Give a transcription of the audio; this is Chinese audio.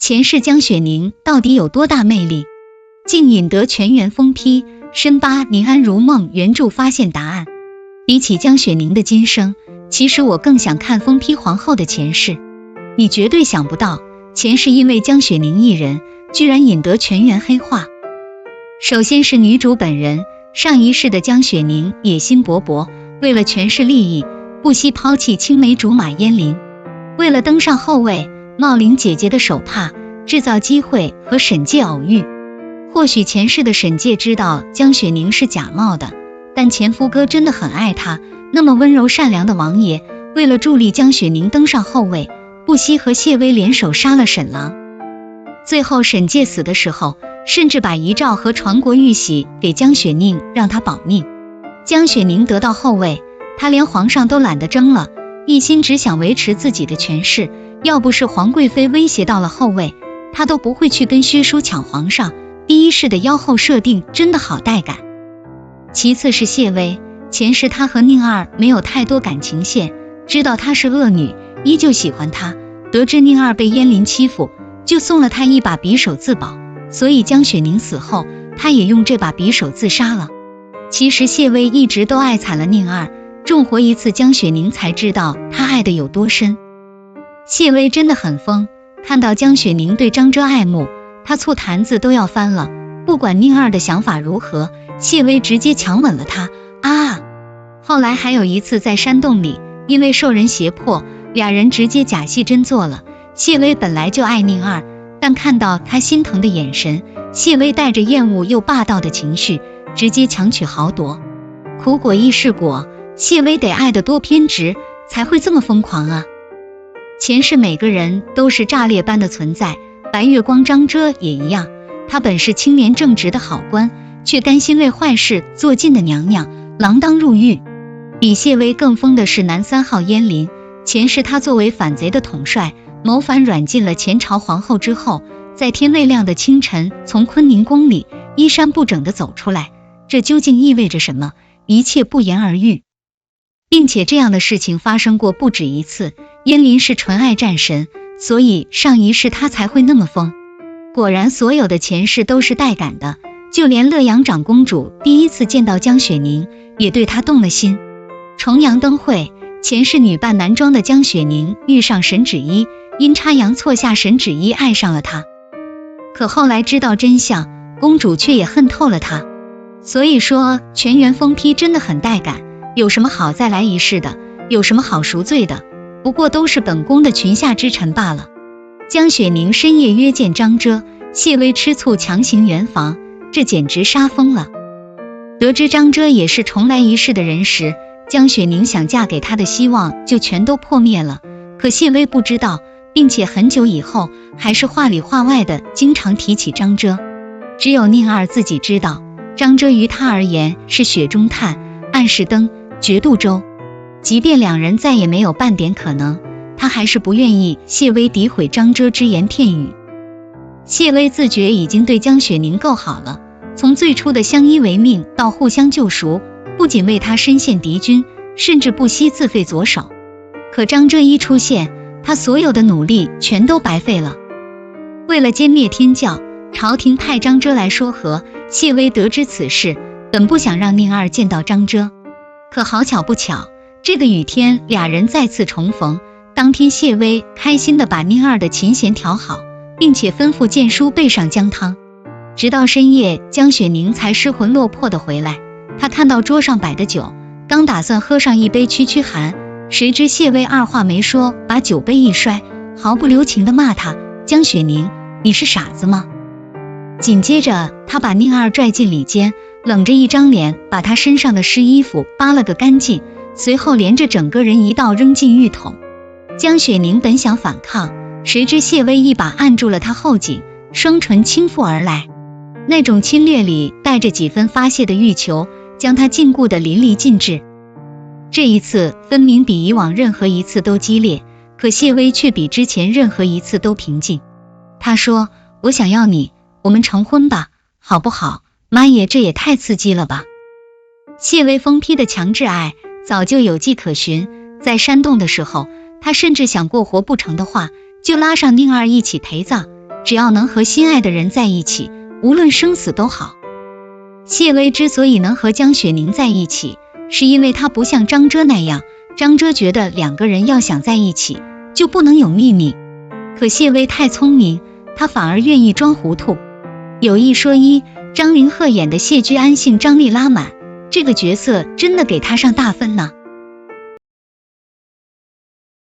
前世江雪宁到底有多大魅力？竟引得全员疯批，深扒宁安如梦原著发现答案。比起江雪宁的今生，其实我更想看疯批皇后的前世。你绝对想不到，前世因为江雪宁一人，居然引得全员黑化。首先是女主本人，上一世的江雪宁野心勃勃，为了权势利益，不惜抛弃青梅竹马燕琳，为了登上后位，冒领姐姐的手帕，制造机会和沈介偶遇。或许前世的沈介知道江雪宁是假冒的，但前夫哥真的很爱她，那么温柔善良的王爷，为了助力江雪宁登上后位，不惜和谢薇联手杀了沈郎。最后沈介死的时候，甚至把遗诏和传国玉玺给江雪宁，让她保命。江雪宁得到后位，她连皇上都懒得争了，一心只想维持自己的权势，要不是皇贵妃威胁到了后位，她都不会去跟薛叔抢皇上。第一世的妖后设定真的好带感。其次是谢薇，前世她和宁儿没有太多感情线，知道她是恶女，依旧喜欢她，得知宁儿被燕琳欺负，就送了她一把匕首自保，所以江雪宁死后，她也用这把匕首自杀了。其实谢薇一直都爱惨了宁儿，重活一次江雪宁才知道她爱的有多深。谢薇真的很疯，看到江雪宁对张遮爱慕，她醋坛子都要翻了，不管宁儿的想法如何，谢薇直接强吻了她啊！后来还有一次在山洞里，因为受人胁迫，俩人直接假戏真做了。谢薇本来就爱宁儿，但看到她心疼的眼神，谢薇带着厌恶又霸道的情绪，直接强取豪夺。苦果亦是果，谢薇得爱得多偏执，才会这么疯狂啊！前世每个人都是炸裂般的存在，白月光张遮也一样，她本是清廉正直的好官，却甘心为坏事做尽的娘娘，锒铛入狱。比谢薇更疯的是男3号燕琳，前世她作为反贼的统帅，谋反软禁了前朝皇后之后，在天未亮的清晨从坤宁宫里衣衫不整地走出来，这究竟意味着什么？一切不言而喻。并且这样的事情发生过不止一次，燕琳是纯爱战神，所以上一世她才会那么疯。果然所有的前世都是带感的，就连乐阳长公主第一次见到江雪宁，也对她动了心。重阳灯会，前世女扮男装的江雪宁遇上沈芷衣，阴差阳错下沈芷衣爱上了她。可后来知道真相，公主却也恨透了她。所以说全员疯批真的很带感，有什么好再来一世的，有什么好赎罪的，不过都是本宫的裙下之臣罢了。江雪宁深夜约见张遮，谢薇吃醋强行圆房，这简直杀疯了。得知张遮也是重来一世的人时，江雪宁想嫁给他的希望就全都破灭了。可谢薇不知道，并且很久以后还是话里话外的经常提起张遮。只有宁儿自己知道，张遮于他而言是雪中炭、暗示灯、绝渡舟。即便两人再也没有半点可能，他还是不愿意谢薇诋毁张遮只言片语。谢薇自觉已经对江雪宁够好了，从最初的相依为命到互相救赎，不仅为他身陷敌军，甚至不惜自废左手。可张遮一出现，他所有的努力全都白费了。为了歼灭天教，朝廷派张遮来说和。谢薇得知此事，本不想让宁儿见到张遮，可好巧不巧，这个雨天俩人再次重逢。当天谢薇开心地把宁儿的琴弦调好，并且吩咐剑书备上姜汤。直到深夜，江雪宁才失魂落魄地回来。他看到桌上摆的酒，刚打算喝上一杯驱驱寒，谁知谢薇二话没说，把酒杯一摔，毫不留情地骂他：江雪宁，你是傻子吗？紧接着他把宁儿拽进里间，冷着一张脸把他身上的湿衣服扒了个干净，随后连着整个人一道扔进浴桶。江雪宁本想反抗，谁知谢薇一把按住了他后颈，双唇轻覆而来，那种侵略里带着几分发泄的欲求，将他禁锢得淋漓尽致。这一次分明比以往任何一次都激烈，可谢薇却比之前任何一次都平静。他说：我想要你，我们成婚吧，好不好？妈耶，这也太刺激了吧！谢薇疯批的强制爱早就有迹可循，在山洞的时候，他甚至想过活不成的话就拉上宁儿一起陪葬，只要能和心爱的人在一起，无论生死都好。谢薇之所以能和江雪宁在一起，是因为她不像张遮那样，张遮觉得两个人要想在一起，就不能有秘密。可谢薇太聪明，她反而愿意装糊涂。有一说一，张凌赫演的谢居安姓张力拉满，这个角色真的给她上大分呢。